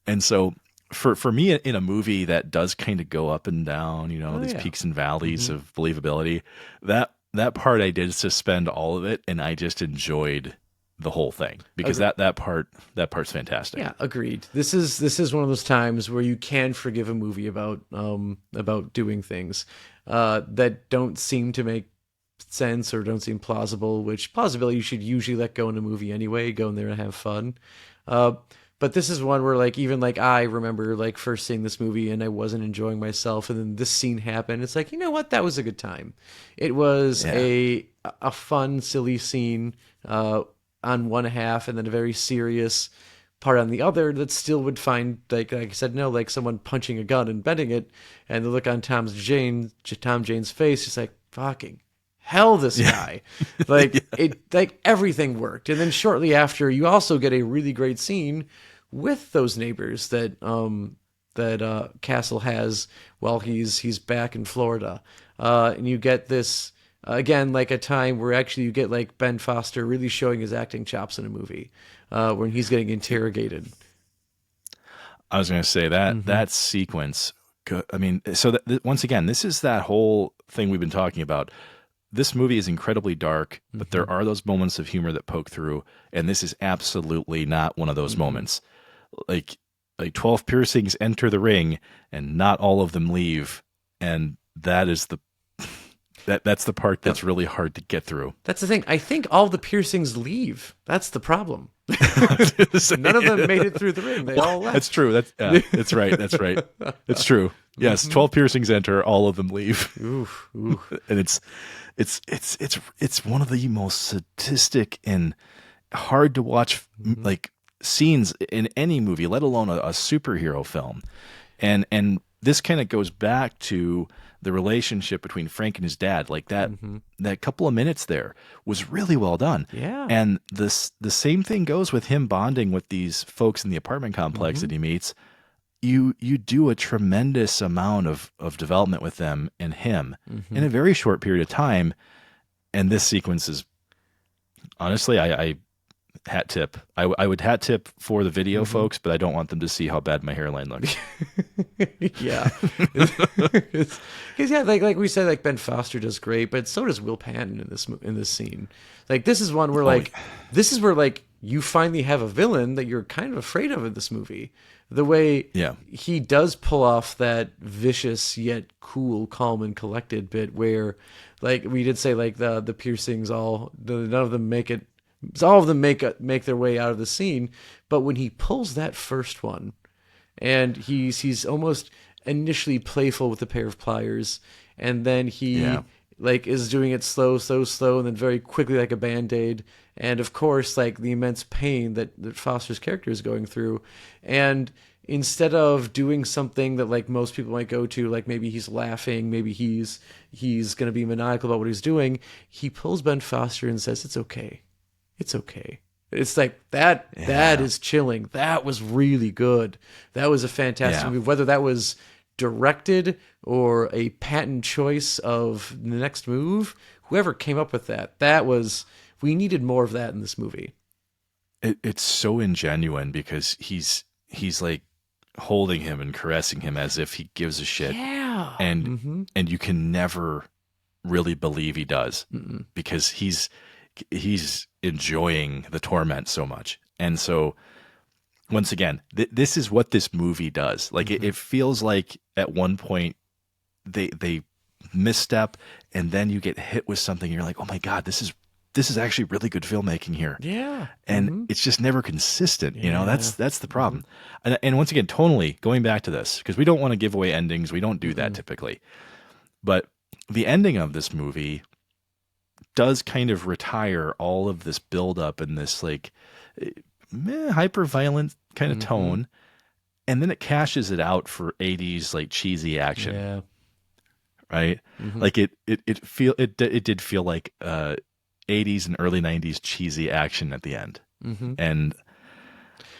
[SPEAKER 1] And so for me in a movie that does kind of go up and down, these peaks and valleys of believability, that part I did suspend all of it, and I just enjoyed the whole thing because that part's fantastic.
[SPEAKER 2] Yeah, agreed. This is one of those times where you can forgive a movie about doing things that don't seem to make sense or don't seem plausible, which plausibility you should usually let go in a movie anyway, go in there and have fun. But this is one where I remember first seeing this movie and I wasn't enjoying myself, and then this scene happened. It's like, you know what? That was a good time. It was a fun, silly scene on one half, and then a very serious part on the other that still would find, like I said, someone punching a gun and bending it, and the look on Tom Jane's face, just like, fucking hell, this guy. Everything worked. And then shortly after, you also get a really great scene with those neighbors that Castle has while he's back in Florida. And you get this, again, a time where actually you get Ben Foster really showing his acting chops in a movie when he's getting interrogated.
[SPEAKER 1] I was going to say that sequence, I mean, so once again, this is that whole thing we've been talking about. This movie is incredibly dark, but there are those moments of humor that poke through, and this is absolutely not one of those moments. Like 12 piercings enter the ring, and not all of them leave, and that is that's the part that's really hard to get through.
[SPEAKER 2] That's the thing. I think all the piercings leave. That's the problem. None of them made it through the ring. They all left.
[SPEAKER 1] That's true. That's right. That's right. It's true. Yes, 12 piercings enter, all of them leave.
[SPEAKER 2] Oof.
[SPEAKER 1] And it's one of the most sadistic and hard to watch scenes in any movie, let alone a superhero film. And this kind of goes back to the relationship between Frank and his dad. That couple of minutes there was really well done.
[SPEAKER 2] Yeah.
[SPEAKER 1] And the same thing goes with him bonding with these folks in the apartment complex that he meets. You do a tremendous amount of development with them and him in a very short period of time. And this sequence is honestly, hat tip. I would hat tip for the video
[SPEAKER 2] Mm-hmm.
[SPEAKER 1] folks, but I don't want them to see how bad my hairline looks.
[SPEAKER 2] Yeah, because yeah, like we said, like Ben Foster does great, but so does Will Patton in this scene. Like this is one where this is where like you finally have a villain that you're kind of afraid of in this movie. The way
[SPEAKER 1] Yeah.
[SPEAKER 2] he does pull off that vicious yet cool, calm and collected bit where, like we did say, like the piercings none of them make it. All of them make their way out of the scene, but when he pulls that first one, and he's almost initially playful with a pair of pliers, and then he
[SPEAKER 1] Yeah.
[SPEAKER 2] like is doing it slow, so slow, and then very quickly like a band-aid, and of course like the immense pain that Foster's character is going through, and instead of doing something that like most people might go to, like maybe he's laughing, maybe he's going to be maniacal about what he's doing, he pulls Ben Foster and says, "It's okay. It's okay." It's like that.
[SPEAKER 1] Yeah.
[SPEAKER 2] That is chilling. That was really good. That was a fantastic
[SPEAKER 1] Yeah.
[SPEAKER 2] movie. Whether that was directed or a patent choice of the next move, whoever came up with that was. We needed more of that in this movie.
[SPEAKER 1] It's so ingenuine because he's like holding him and caressing him as if he gives a shit,
[SPEAKER 2] Yeah.
[SPEAKER 1] and you can never really believe he does because he's enjoying the torment so much. And so once again, this is what this movie does. Like it feels like at one point they misstep, and then you get hit with something and you're like, oh my God, this is actually really good filmmaking here.
[SPEAKER 2] Yeah.
[SPEAKER 1] And it's just never consistent. You know, that's the problem. And once again, tonally, going back to this, because we don't want to give away endings. We don't do that typically. But the ending of this movie does kind of retire all of this buildup and this like hyper violent kind of tone. And then it cashes it out for 80s like cheesy action.
[SPEAKER 2] Yeah.
[SPEAKER 1] Right? Like it did feel like 80s and early 90s cheesy action at the end. And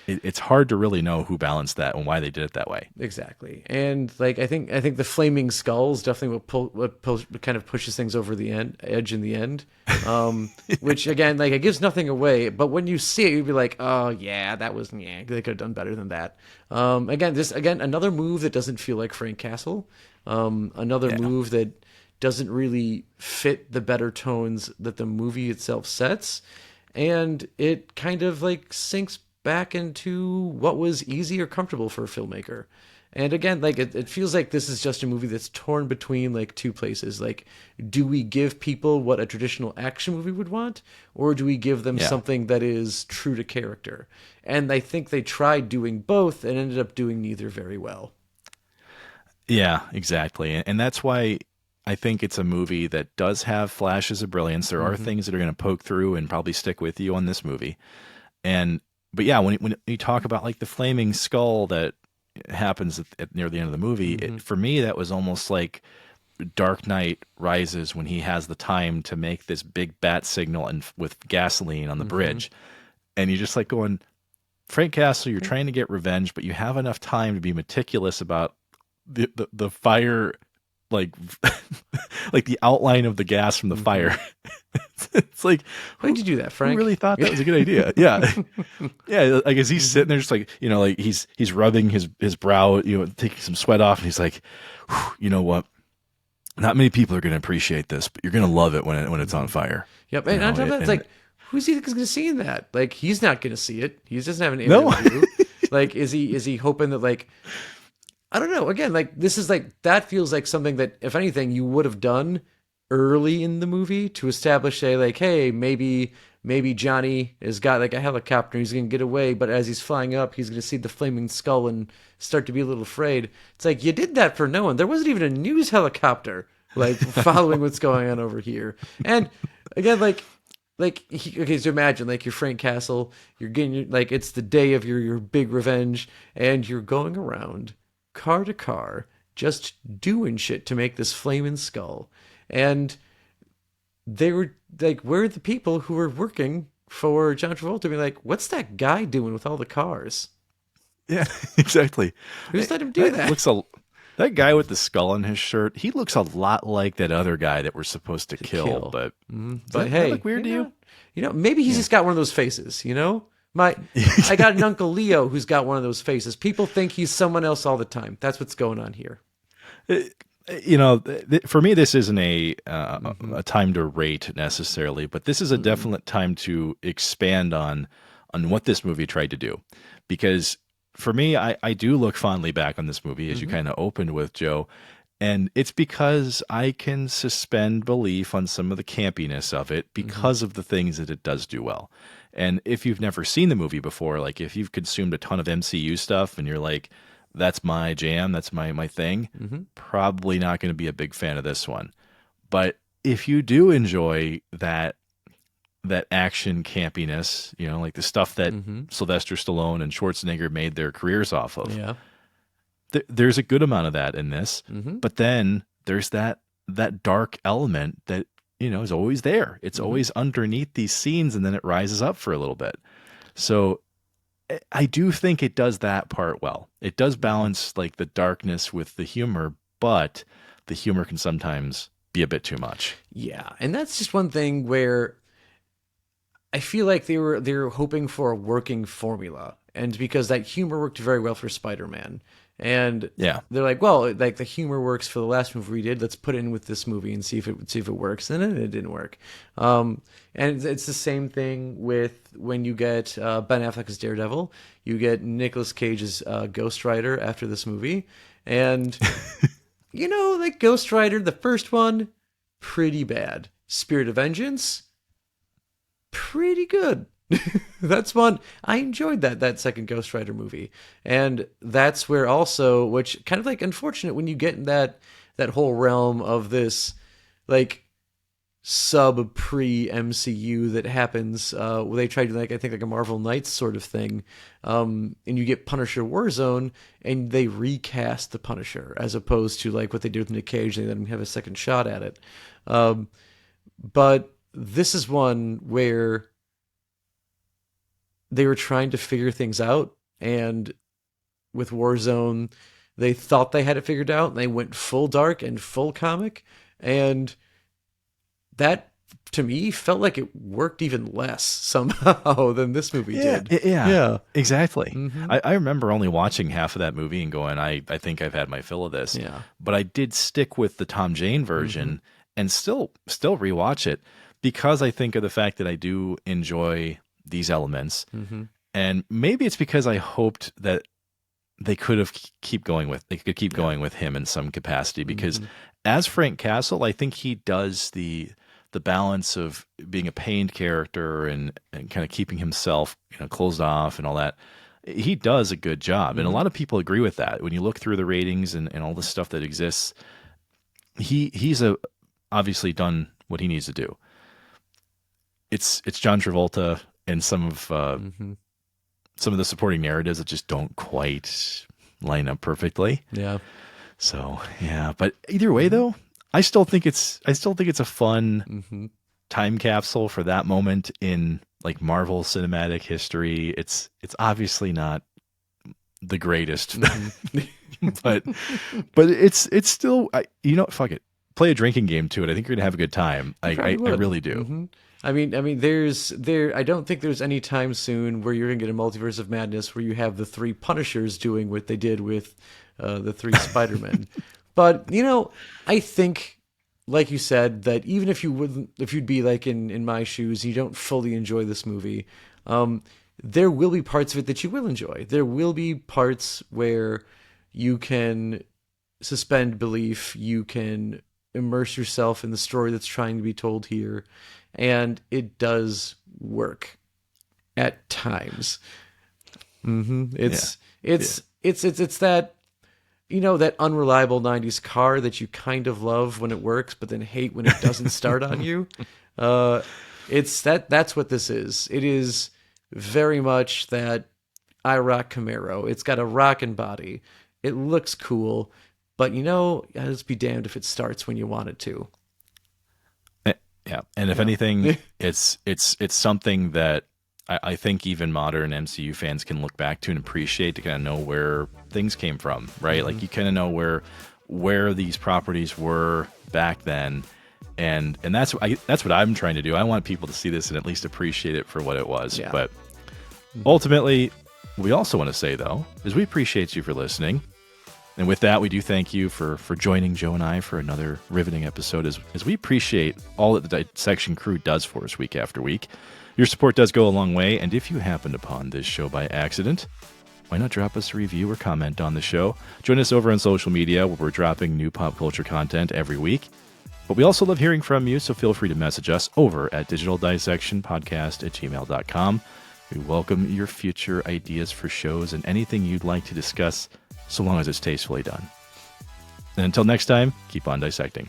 [SPEAKER 1] it's hard to really know who balanced that and why they did it that way.
[SPEAKER 2] Exactly. And like I think the flaming skull is definitely what kind of pushes things over the edge in the end. Which again, like it gives nothing away, but when you see it, you'd be like, oh yeah, they could have done better than that. Again, another move that doesn't feel like Frank Castle. Another move that doesn't really fit the better tones that the movie itself sets, and it kind of like sinks back into what was easy or comfortable for a filmmaker. And again, like it feels like this is just a movie that's torn between like two places. Like, do we give people what a traditional action movie would want, or do we give them something that is true to character? And I think they tried doing both and ended up doing neither very well.
[SPEAKER 1] Yeah, exactly. And that's why I think it's a movie that does have flashes of brilliance. There are things that are going to poke through and probably stick with you on this movie. But yeah, when you talk about like the flaming skull that happens near the end of the movie, for me, that was almost like Dark Knight Rises when he has the time to make this big bat signal and with gasoline on the bridge. And you're just like going, Frank Castle, you're trying to get revenge, but you have enough time to be meticulous about the fire, like like the outline of the gas from the fire. It's like,
[SPEAKER 2] why'd you do that, Frank?
[SPEAKER 1] Who really thought that was a good idea? Yeah. Yeah. I guess he's sitting there just like, you know, like he's rubbing his brow, you know, taking some sweat off. And he's like, you know what? Not many people are going to appreciate this, but you're going to love it when it's on fire.
[SPEAKER 2] Yep. And on top of that, it's like, who's he going to see in that? Like, he's not going to see it. He doesn't have an interview. Like, is he hoping that like, I don't know. Again, like this is like, that feels like something that if anything you would have done early in the movie to establish, say, like, hey, maybe Johnny has got like a helicopter, he's gonna get away, but as he's flying up, he's gonna see the flaming skull and start to be a little afraid. It's like you did that for no one. There wasn't even a news helicopter like following what's going on over here. And again, okay, so imagine like you're Frank Castle, you're getting like it's the day of your big revenge, and you're going around car to car just doing shit to make this flaming skull. And they were like, where are the people who were working for John Travolta being like, what's that guy doing with all the cars?
[SPEAKER 1] Yeah, exactly.
[SPEAKER 2] Who's let him do that?
[SPEAKER 1] That guy with the skull on his shirt, he looks a lot like that other guy that we're supposed to kill. But
[SPEAKER 2] But hey,
[SPEAKER 1] that look weird to you?
[SPEAKER 2] Maybe he's just got one of those faces, I got an Uncle Leo who's got one of those faces. People think he's someone else all the time. That's what's going on here.
[SPEAKER 1] For me, this isn't a time to rate necessarily, but this is a definite time to expand on what this movie tried to do. Because for me, I do look fondly back on this movie, as you kind of opened with, Joe, and it's because I can suspend belief on some of the campiness of it because of the things that it does do well. And if you've never seen the movie before, like if you've consumed a ton of MCU stuff and you're like, that's my jam, that's my thing, probably not going to be a big fan of this one. But if you do enjoy that action campiness, like the stuff that Sylvester Stallone and Schwarzenegger made their careers off of, there's a good amount of that in this. But then there's that dark element that is always there. It's always underneath these scenes, and then it rises up for a little bit. So I do think it does that part well. It does balance like the darkness with the humor, but the humor can sometimes be a bit too much.
[SPEAKER 2] Yeah, and that's just one thing where I feel like they were hoping for a working formula, and because that humor worked very well for Spider-Man. And they're like, well, like the humor works for the last movie we did. Let's put it in with this movie and see if it works. And then it didn't work. And it's the same thing with when you get Ben Affleck as Daredevil. You get Nicolas Cage as Ghost Rider after this movie, and like Ghost Rider, the first one, pretty bad. Spirit of Vengeance, pretty good. That's one I enjoyed that second Ghost Rider movie, and that's where also, which kind of like unfortunate when you get in that whole realm of this like sub pre MCU that happens where they try to I think like a Marvel Knights sort of thing, and you get Punisher Warzone and they recast the Punisher as opposed to like what they do with Nick Cage. They let him have a second shot at it, but this is one where they were trying to figure things out, and with Warzone, they thought they had it figured out, and they went full dark and full comic, and that, to me, felt like it worked even less somehow than this movie did.
[SPEAKER 1] Yeah, exactly. I remember only watching half of that movie and going, I think I've had my fill of this.
[SPEAKER 2] Yeah.
[SPEAKER 1] But I did stick with the Tom Jane version and still rewatch it because I think of the fact that I do enjoy these elements, and maybe it's because I hoped that they could keep going with him in some capacity, because as Frank Castle, I think he does the balance of being a pained character and kind of keeping himself closed off and all that. He does a good job, and a lot of people agree with that. When you look through the ratings and all the stuff that exists, he's obviously done what he needs to do. It's John Travolta and some of the supporting narratives that just don't quite line up perfectly.
[SPEAKER 2] Yeah.
[SPEAKER 1] So but either way though, I still think it's a fun time capsule for that moment in like Marvel cinematic history. It's obviously not the greatest, but it's still fuck it. Play a drinking game to it. I think you're gonna have a good time. I really do.
[SPEAKER 2] I mean, I don't think there's any time soon where you're gonna get a multiverse of madness where you have the three Punishers doing what they did with the three Spider-Men. But I think, like you said, that even if you'd be like in my shoes, you don't fully enjoy this movie. There will be parts of it that you will enjoy. There will be parts where you can suspend belief. You can immerse yourself in the story that's trying to be told here. And it does work at times. It's that that unreliable 90s car that you kind of love when it works, but then hate when it doesn't start on you. That's what this is. It is very much that IROC Camaro. It's got a rockin' body. It looks cool, but let's be damned if it starts when you want it to.
[SPEAKER 1] Yeah, and if anything, it's something that I think even modern MCU fans can look back to and appreciate, to kind of know where things came from, right? Like you kind of know where these properties were back then, And that's what I'm trying to do. I want people to see this and at least appreciate it for what it was.
[SPEAKER 2] Yeah.
[SPEAKER 1] But ultimately, we also want to say, though, is we appreciate you for listening. And with that, we do thank you for joining Joe and I for another riveting episode, as we appreciate all that the Dissection crew does for us week after week. Your support does go a long way, and if you happened upon this show by accident, why not drop us a review or comment on the show? Join us over on social media, where we're dropping new pop culture content every week. But we also love hearing from you, so feel free to message us over at digitaldissectionpodcast@gmail.com. We welcome your future ideas for shows and anything you'd like to discuss, so long as it's tastefully done. And until next time, keep on dissecting.